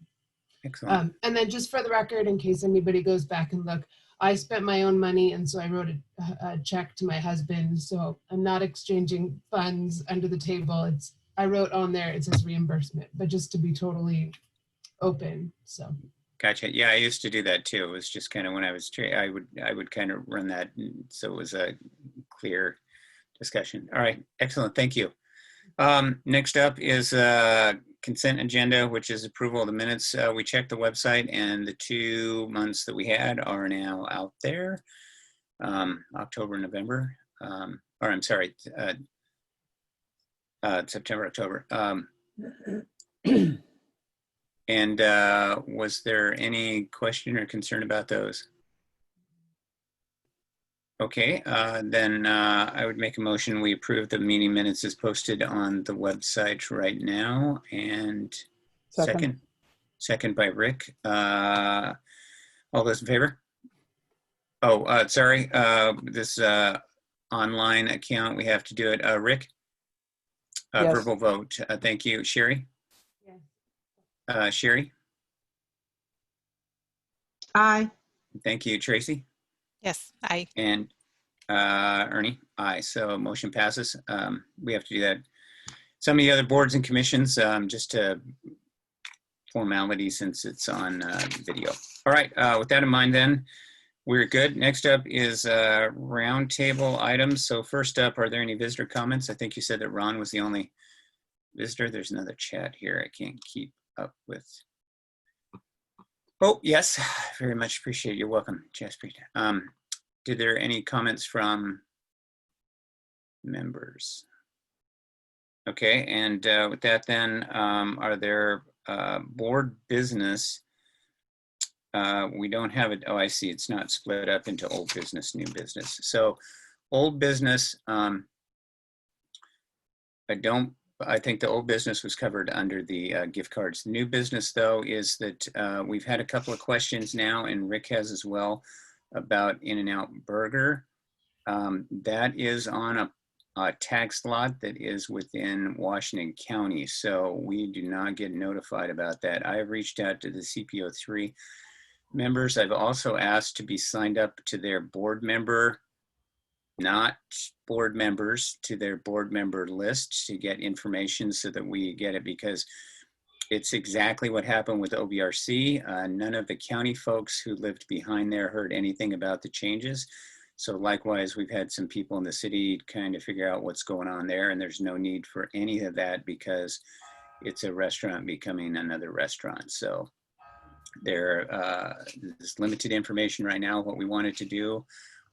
Excellent. And then just for the record, in case anybody goes back and look, I spent my own money, and so I wrote a check to my husband. So I'm not exchanging funds under the table. I wrote on there, it says reimbursement, but just to be totally open. So. Gotcha. Yeah, I used to do that too. It was just kind of when I was I would kind of run that, so it was a clear discussion. All right, excellent. Thank you. Next up is consent agenda, which is approval of the minutes. We checked the website, and the 2 months that we had are now out there. October, November, or I'm sorry, September, October. And was there any question or concern about those? Okay, then I would make a motion. We approve the meeting minutes as posted on the website right now. And second by Rick. All those in favor? Oh, sorry, this online account, we have to do it. Rick? Yes. Verbal vote. Thank you. Sherry? Sherry? Aye. Thank you. Tracy? Yes, aye. And Ernie? Aye. So motion passes. We have to do that. Some of the other boards and commissions, just to formality since it's on video. All right. With that in mind then, we're good. Next up is roundtable items. So first up, are there any visitor comments? I think you said that Ron was the only visitor. There's another chat here. I can't keep up with. Oh, yes, very much appreciate. You're welcome, Jaspreet. Did there any comments from members? Okay, and with that then, are there board business? We don't have it. Oh, I see. It's not split up into old business, new business. So old business, I think the old business was covered under the gift cards. The new business, though, is that we've had a couple of questions now, and Rick has as well, about In-N-Out Burger. That is on a tax lot that is within Washington County, so we do not get notified about that. I've reached out to the CPO3 members. I've also asked to be signed up to their board member, not board members, to their board member list to get information so that we get it, because it's exactly what happened with OBRC. None of the county folks who lived behind there heard anything about the changes. So likewise, we've had some people in the city kind of figure out what's going on there, and there's no need for any of that because it's a restaurant becoming another restaurant. So there's limited information right now. What we wanted to do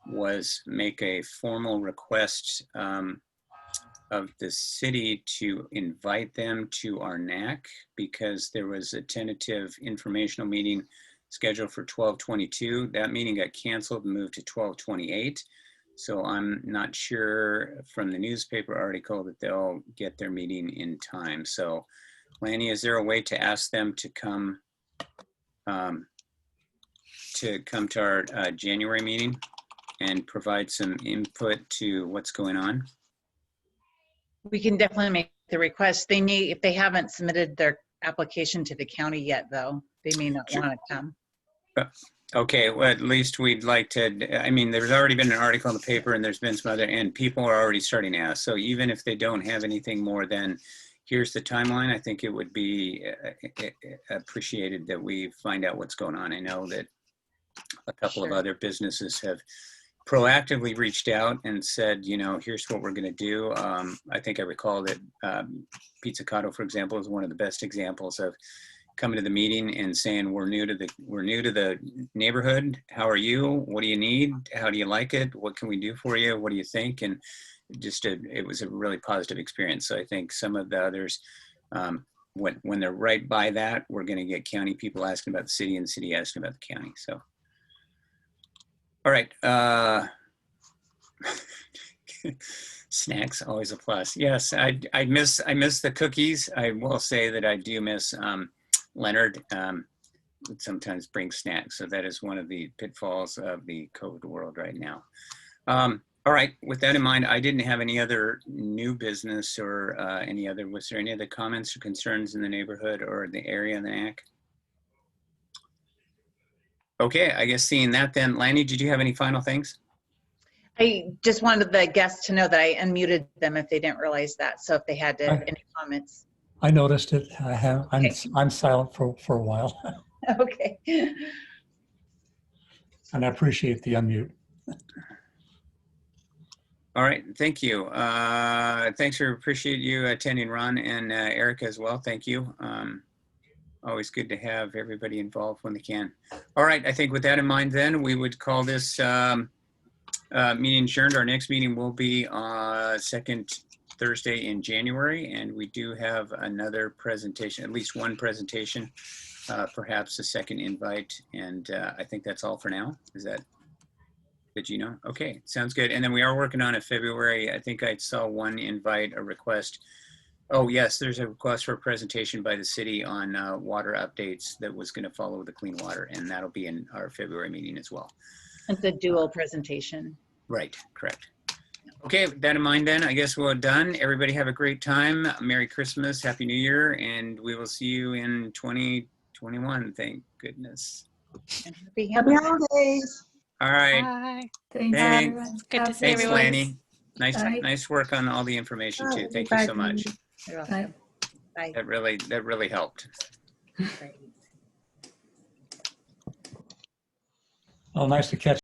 was make a formal request of the city to invite them to our NAC, because there was a tentative informational meeting scheduled for 12/22. That meeting got canceled and moved to 12/28. So I'm not sure from the newspaper article that they'll get their meeting in time. So Lanny, is there a way to ask them to come to our January meeting and provide some input to what's going on? We can definitely make the request. They may, if they haven't submitted their application to the county yet, though, they may not want to come. Okay, well, at least we'd like to, I mean, there's already been an article in the paper and there's been some other, and people are already starting to ask. So even if they don't have anything more than, here's the timeline, I think it would be appreciated that we find out what's going on. I know that a couple of other businesses have proactively reached out and said, you know, here's what we're going to do. I think I recall that Pizzicato, for example, is one of the best examples of coming to the meeting and saying, we're new to the neighborhood. How are you? What do you need? How do you like it? What can we do for you? What do you think? And it was a really positive experience. So I think some of the others, when they're right by that, we're going to get county people asking about the city and the city asking about the county. So, all right. Snacks, always a plus. Yes, I miss the cookies. I will say that I do miss Leonard. Would sometimes bring snacks. So that is one of the pitfalls of the COVID world right now. All right, with that in mind, I didn't have any other new business or was there any other comments or concerns in the neighborhood or the area in the NAC? Okay, I guess seeing that then, Lanny, did you have any final things? I just wanted the guests to know that I unmuted them if they didn't realize that. So if they had any comments. I noticed it. I'm silent for a while. Okay. And I appreciate the unmute. All right, thank you. Appreciate you attending, Ron, and Erica as well. Thank you. Always good to have everybody involved when they can. All right, I think with that in mind then, we would call this meeting adjourned. Our next meeting will be second Thursday in January, and we do have another presentation, at least one presentation, perhaps a second invite, and I think that's all for now. Is that? Did you know? Okay, sounds good. And then we are working on a February, I think I saw one invite, a request. Oh yes, there's a request for a presentation by the city on water updates that was gonna follow the clean water, and that'll be in our February meeting as well. It's a dual presentation. Right, correct. Okay, with that in mind then, I guess we're done. Everybody have a great time. Merry Christmas, Happy New Year, and we will see you in 2021, thank goodness. And happy holidays. All right. Bye. Thanks, Thanks. everyone. Good to Have see a Thanks, good everyone. Lanny. Bye. Nice work on all the information too. Thank you so much. Bye. Bye. That really helped. Great. Well, nice to catch